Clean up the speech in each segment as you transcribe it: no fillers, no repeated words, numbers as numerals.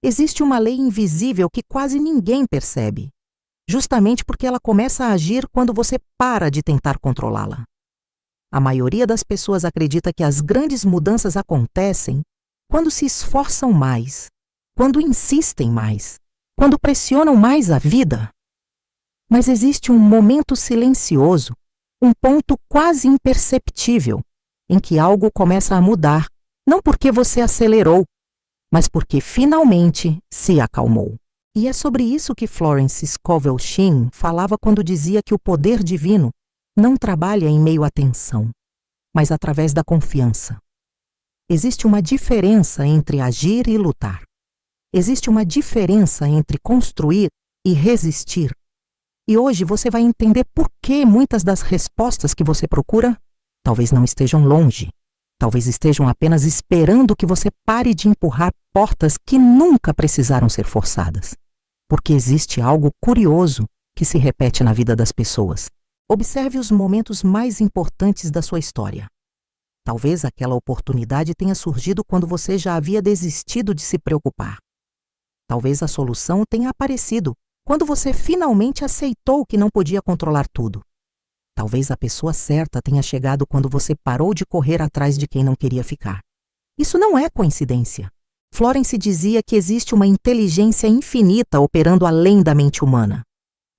Existe uma lei invisível que quase ninguém percebe, justamente porque ela começa a agir quando você para de tentar controlá-la. A maioria das pessoas acredita que as grandes mudanças acontecem quando se esforçam mais, quando insistem mais, quando pressionam mais a vida. Mas existe um momento silencioso, um ponto quase imperceptível, em que algo começa a mudar, não porque você acelerou, mas porque finalmente se acalmou. E é sobre isso que Florence Scovel Shinn falava quando dizia que o poder divino não trabalha em meio à tensão, mas através da confiança. Existe uma diferença entre agir e lutar. Existe uma diferença entre construir e resistir. E hoje você vai entender por que muitas das respostas que você procura talvez não estejam longe. Talvez estejam apenas esperando que você pare de empurrar portas que nunca precisaram ser forçadas. Porque existe algo curioso que se repete na vida das pessoas. Observe os momentos mais importantes da sua história. Talvez aquela oportunidade tenha surgido quando você já havia desistido de se preocupar. Talvez a solução tenha aparecido quando você finalmente aceitou que não podia controlar tudo. Talvez a pessoa certa tenha chegado quando você parou de correr atrás de quem não queria ficar. Isso não é coincidência. Florence dizia que existe uma inteligência infinita operando além da mente humana.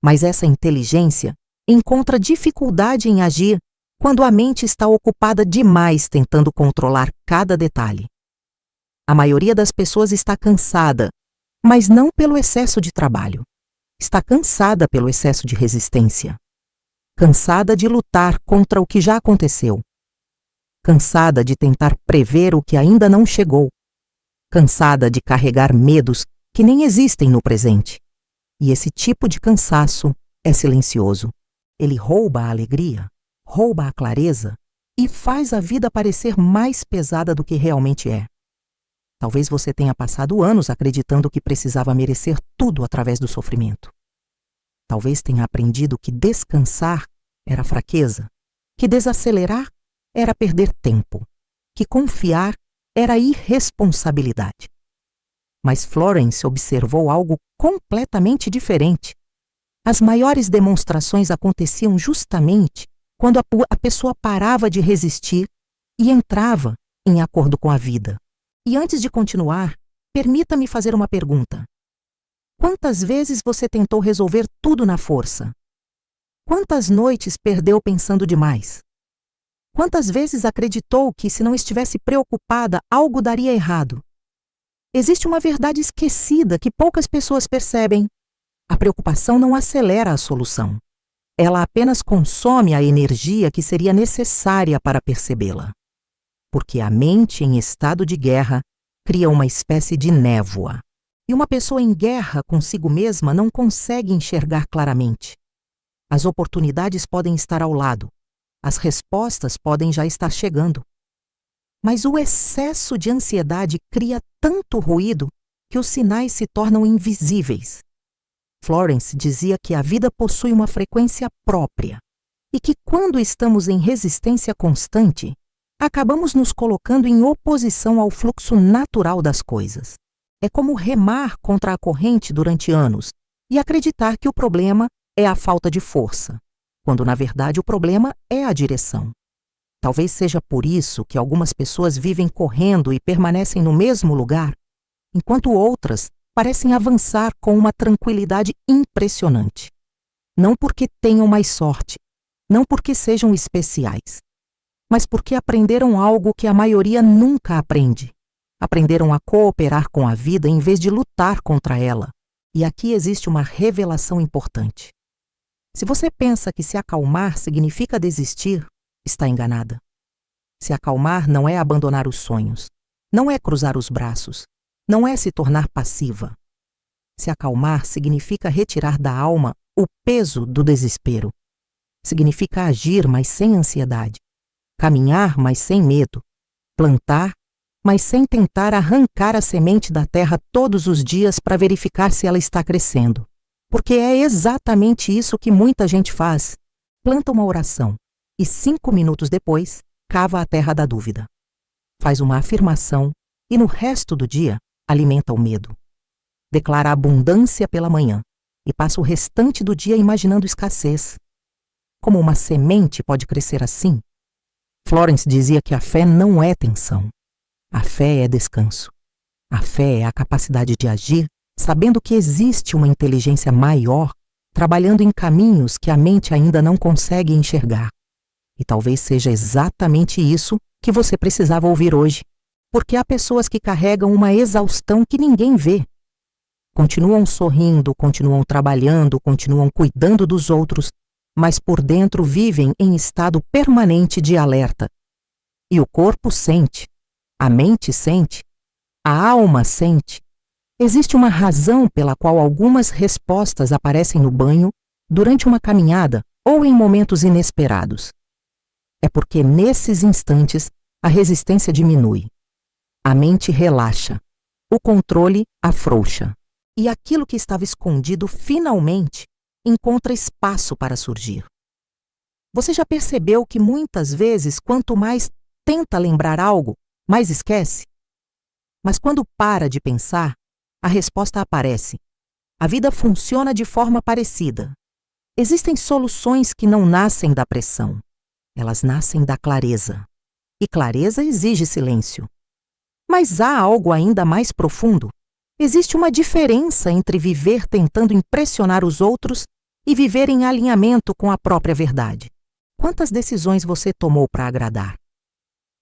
Mas essa inteligência encontra dificuldade em agir quando a mente está ocupada demais tentando controlar cada detalhe. A maioria das pessoas está cansada, mas não pelo excesso de trabalho. Está cansada pelo excesso de resistência. Cansada de lutar contra o que já aconteceu. Cansada de tentar prever o que ainda não chegou. Cansada de carregar medos que nem existem no presente. E esse tipo de cansaço é silencioso. Ele rouba a alegria, rouba a clareza e faz a vida parecer mais pesada do que realmente é. Talvez você tenha passado anos acreditando que precisava merecer tudo através do sofrimento. Talvez tenha aprendido que descansar era fraqueza, que desacelerar era perder tempo, que confiar era irresponsabilidade. Mas Florence observou algo completamente diferente. As maiores demonstrações aconteciam justamente quando a pessoa parava de resistir e entrava em acordo com a vida. E antes de continuar, permita-me fazer uma pergunta. Quantas vezes você tentou resolver tudo na força? Quantas noites perdeu pensando demais? Quantas vezes acreditou que, se não estivesse preocupada, algo daria errado? Existe uma verdade esquecida que poucas pessoas percebem. A preocupação não acelera a solução. Ela apenas consome a energia que seria necessária para percebê-la. Porque a mente em estado de guerra cria uma espécie de névoa. E uma pessoa em guerra consigo mesma não consegue enxergar claramente. As oportunidades podem estar ao lado. As respostas podem já estar chegando. Mas o excesso de ansiedade cria tanto ruído que os sinais se tornam invisíveis. Florence dizia que a vida possui uma frequência própria e que, quando estamos em resistência constante, acabamos nos colocando em oposição ao fluxo natural das coisas. É como remar contra a corrente durante anos e acreditar que o problema é a falta de força, quando na verdade o problema é a direção. Talvez seja por isso que algumas pessoas vivem correndo e permanecem no mesmo lugar, enquanto outras parecem avançar com uma tranquilidade impressionante. Não porque tenham mais sorte, não porque sejam especiais, mas porque aprenderam algo que a maioria nunca aprende. Aprenderam a cooperar com a vida em vez de lutar contra ela. E aqui existe uma revelação importante. Se você pensa que se acalmar significa desistir, está enganada. Se acalmar não é abandonar os sonhos, não é cruzar os braços, não é se tornar passiva. Se acalmar significa retirar da alma o peso do desespero. Significa agir, mas sem ansiedade. Caminhar, mas sem medo. Plantar, mas sem tentar arrancar a semente da terra todos os dias para verificar se ela está crescendo. Porque é exatamente isso que muita gente faz. Planta uma oração e 5 minutos depois, cava a terra da dúvida. Faz uma afirmação e no resto do dia alimenta o medo. declara abundância pela manhã e passa o restante do dia imaginando escassez. Como uma semente pode crescer assim? Florence dizia que a fé não é tensão. A fé é descanso. A fé é a capacidade de agir sabendo que existe uma inteligência maior trabalhando em caminhos que a mente ainda não consegue enxergar. E talvez seja exatamente isso que você precisava ouvir hoje, porque há pessoas que carregam uma exaustão que ninguém vê. Continuam sorrindo, continuam trabalhando, continuam cuidando dos outros, mas por dentro vivem em estado permanente de alerta. E o corpo sente, a mente sente, a alma sente. Existe uma razão pela qual algumas respostas aparecem no banho, durante uma caminhada ou em momentos inesperados. É porque nesses instantes a resistência diminui. A mente relaxa, o controle afrouxa. E aquilo que estava escondido finalmente encontra espaço para surgir. Você já percebeu que muitas vezes, quanto mais tenta lembrar algo, mais esquece? Mas quando para de pensar, a resposta aparece. A vida funciona de forma parecida. Existem soluções que não nascem da pressão. Elas nascem da clareza. E clareza exige silêncio. Mas há algo ainda mais profundo. Existe uma diferença entre viver tentando impressionar os outros e viver em alinhamento com a própria verdade. Quantas decisões você tomou para agradar?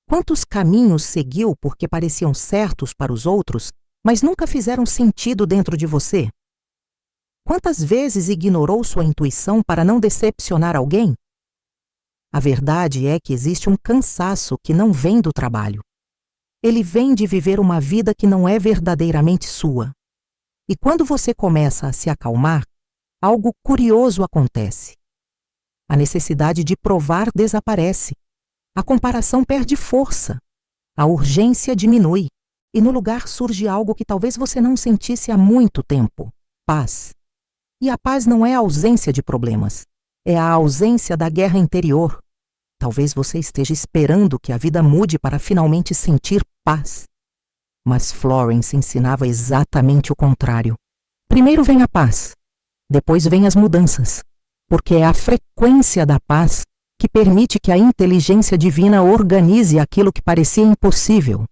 Quantos caminhos seguiu porque pareciam certos para os outros, mas nunca fizeram sentido dentro de você? Quantas vezes ignorou sua intuição para não decepcionar alguém? A verdade é que existe um cansaço que não vem do trabalho. Ele vem de viver uma vida que não é verdadeiramente sua. E quando você começa a se acalmar, algo curioso acontece. A necessidade de provar desaparece. A comparação perde força. A urgência diminui. E no lugar surge algo que talvez você não sentisse há muito tempo: paz. E a paz não é a ausência de problemas. É a ausência da guerra interior. Talvez você esteja esperando que a vida mude para finalmente sentir paz. Mas Florence ensinava exatamente o contrário. Primeiro vem a paz, depois vem as mudanças, porque é a frequência da paz que permite que a inteligência divina organize aquilo que parecia impossível.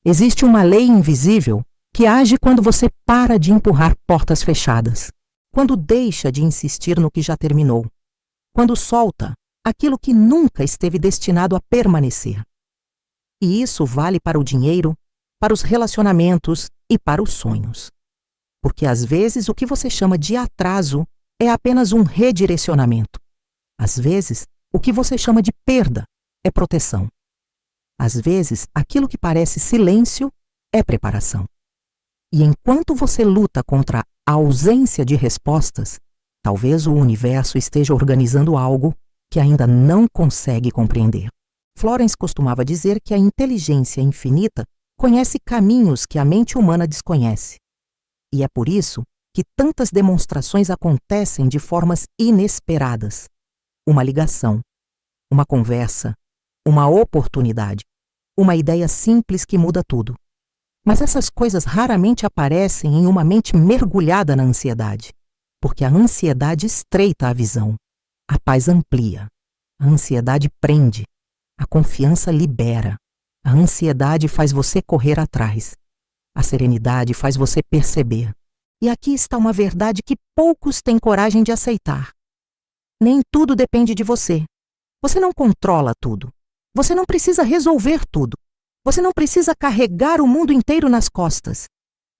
Existe uma lei invisível que age quando você para de empurrar portas fechadas, quando deixa de insistir no que já terminou, quando solta aquilo que nunca esteve destinado a permanecer. E isso vale para o dinheiro, para os relacionamentos e para os sonhos. Porque às vezes o que você chama de atraso é apenas um redirecionamento. Às vezes, o que você chama de perda é proteção. Às vezes, aquilo que parece silêncio é preparação. E enquanto você luta contra a ausência de respostas, talvez o universo esteja organizando algo que ainda não consegue compreender. Florence costumava dizer que a inteligência infinita conhece caminhos que a mente humana desconhece. E é por isso que tantas demonstrações acontecem de formas inesperadas. Uma ligação, uma conversa, uma oportunidade, uma ideia simples que muda tudo. Mas essas coisas raramente aparecem em uma mente mergulhada na ansiedade, porque a ansiedade estreita a visão. A paz amplia, a ansiedade prende, a confiança libera, a ansiedade faz você correr atrás, a serenidade faz você perceber. E aqui está uma verdade que poucos têm coragem de aceitar. Nem tudo depende de você. Você não controla tudo. Você não precisa resolver tudo. Você não precisa carregar o mundo inteiro nas costas.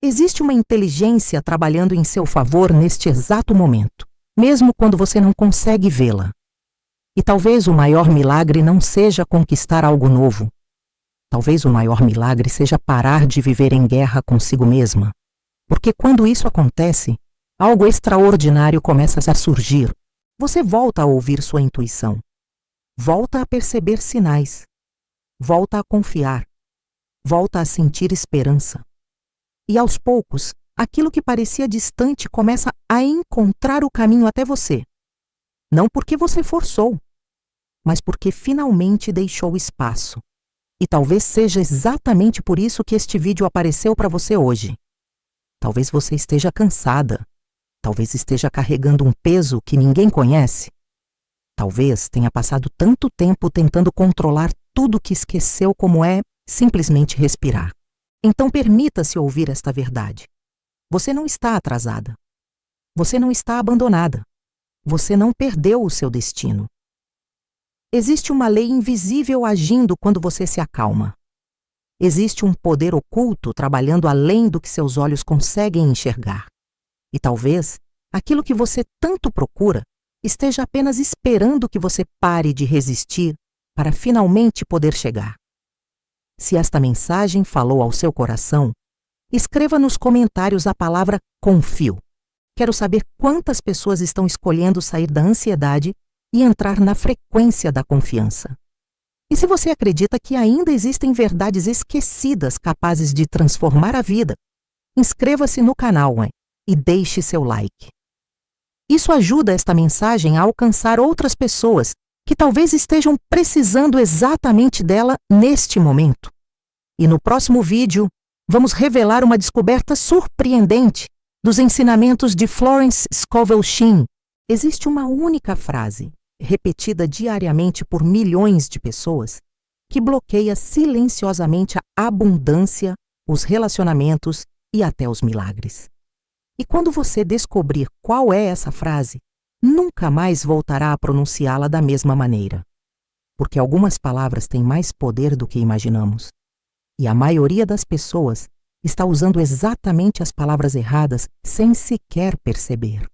Existe uma inteligência trabalhando em seu favor neste exato momento, mesmo quando você não consegue vê-la. E talvez o maior milagre não seja conquistar algo novo. Talvez o maior milagre seja parar de viver em guerra consigo mesma. Porque quando isso acontece, algo extraordinário começa a surgir. Você volta a ouvir sua intuição. Volta a perceber sinais. Volta a confiar. Volta a sentir esperança. E aos poucos, aquilo que parecia distante começa a encontrar o caminho até você. Não porque você forçou, mas porque finalmente deixou espaço. E talvez seja exatamente por isso que este vídeo apareceu para você hoje. Talvez você esteja cansada. Talvez esteja carregando um peso que ninguém conhece. Talvez tenha passado tanto tempo tentando controlar tudo que esqueceu como é simplesmente respirar. Então permita-se ouvir esta verdade. Você não está atrasada. Você não está abandonada. Você não perdeu o seu destino. Existe uma lei invisível agindo quando você se acalma. Existe um poder oculto trabalhando além do que seus olhos conseguem enxergar. E talvez aquilo que você tanto procura esteja apenas esperando que você pare de resistir para finalmente poder chegar. Se esta mensagem falou ao seu coração, escreva nos comentários a palavra confio. Quero saber quantas pessoas estão escolhendo sair da ansiedade e entrar na frequência da confiança. E se você acredita que ainda existem verdades esquecidas capazes de transformar a vida, inscreva-se no canal e deixe seu like. Isso ajuda esta mensagem a alcançar outras pessoas que talvez estejam precisando exatamente dela neste momento. E no próximo vídeo, vamos revelar uma descoberta surpreendente dos ensinamentos de Florence Scovel Shinn. Existe uma única frase, repetida diariamente por milhões de pessoas, que bloqueia silenciosamente a abundância, os relacionamentos e até os milagres. E quando você descobrir qual é essa frase, nunca mais voltará a pronunciá-la da mesma maneira. Porque algumas palavras têm mais poder do que imaginamos. E a maioria das pessoas está usando exatamente as palavras erradas sem sequer perceber.